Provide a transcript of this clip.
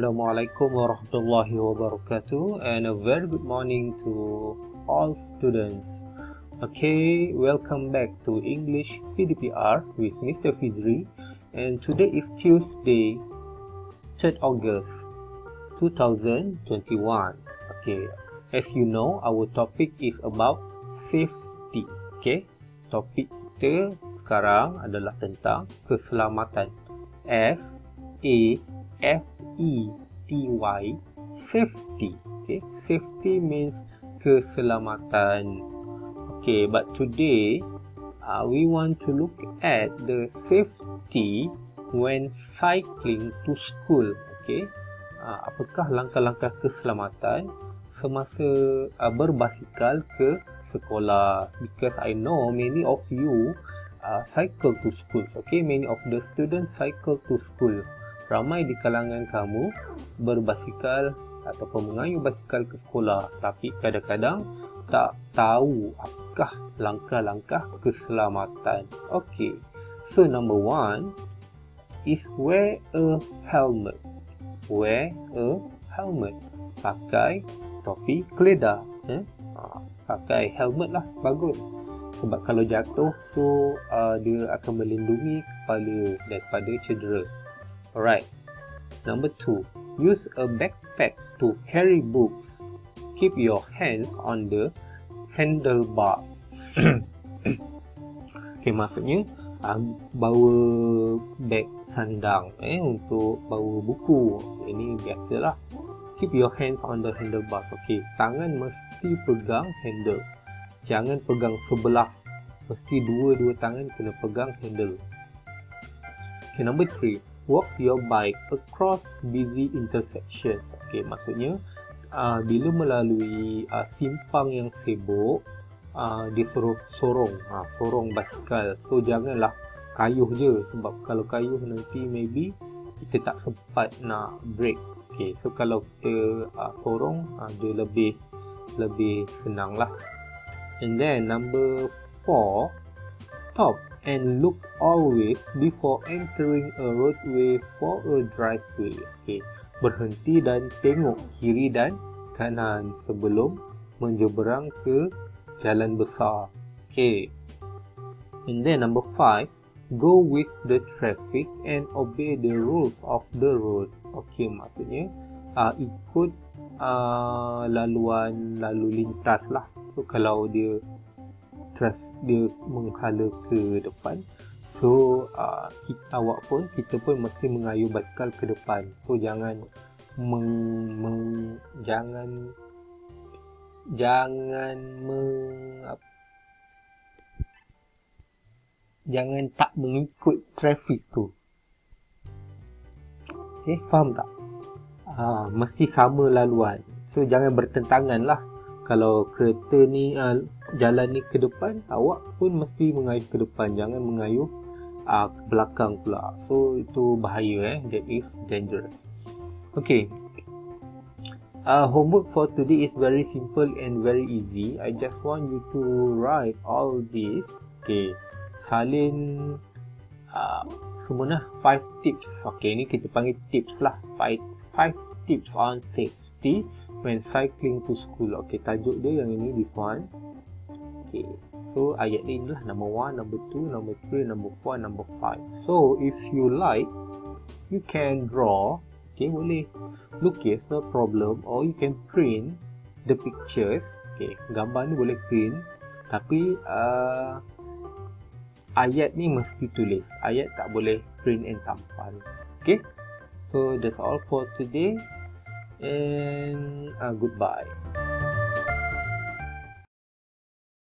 Assalamualaikum warahmatullahi wabarakatuh, and a very good morning to all students. Okay, welcome back to English PDPR with Mr. Fizri, and today is Tuesday, 3rd August 2021. Okay, as you know, our topic is about safety. Okay, topik kita sekarang adalah tentang keselamatan. S-A-F-E-T-Y, safety. Okay, safety means keselamatan. Okay, but today we want to look at the safety when cycling to school. Okay, apakah langkah-langkah keselamatan semasa berbasikal ke sekolah? Because I know many of you cycle to school. Okay, many of the students cycle to school. Ramai di kalangan kamu berbasikal ataupun mengayuh basikal ke sekolah, tapi kadang-kadang tak tahu apakah langkah-langkah keselamatan. Okay, so number one is wear a helmet. Wear a helmet. Pakai topi keledar. Pakai helmet lah, bagus. Sebab kalau jatuh tu dia akan melindungi kepala daripada cedera. Alright. Number 2, use a backpack to carry books. Keep your hands on the handlebar. Okay, maksudnya bawa beg sandang untuk bawa buku. Ini biasalah. Keep your hands on the handlebar. Okay, tangan mesti pegang handle. Jangan pegang sebelah. Mesti dua-dua tangan kena pegang handle. Okay, number 3, walk your bike across busy intersection. Okay, maksudnya bila melalui simpang yang sibuk, dia suruh sorong basikal. So janganlah kayuh je, sebab kalau kayuh nanti maybe kita tak sempat nak brake. Okay, so kalau kita sorong, dia lebih senang lah. And then number 4, stop and look always before entering a roadway for a driveway. Okay, berhenti dan tengok kiri dan kanan sebelum menyeberang ke jalan besar. Okay, and then number 5, go with the traffic and obey the rules of the road. Okay, maksudnya ikut laluan lalu lintas lah. So kalau dia menghala ke depan, so kita pun mesti mengayuh basikal ke depan. So jangan jangan tak mengikut trafik tu. Okay, faham tak? Mesti sama laluan. So jangan bertentangan lah. Kalau kereta ni jalan ni ke depan, awak pun mesti mengayuh ke depan. Jangan mengayuh ke belakang pula. So itu bahaya. That is dangerous. Okay, homework for today is very simple and very easy. I just want you to write all this. Okay, salin semua 5 tips. Okay, ni kita panggil tips lah. 5 tips on safety when cycling to school. Okay, tajuk dia yang ini, this one. Okay, so ayat ni lah number 1, number 2, number 3, number 4, number 5. So if you like, you can draw. Okay, boleh lukis, no problem. Or you can print the pictures. Okay, gambar ni boleh print, tapi ayat ni mesti tulis. Ayat tak boleh print and tampal. Okay, so that's all for today, and goodbye.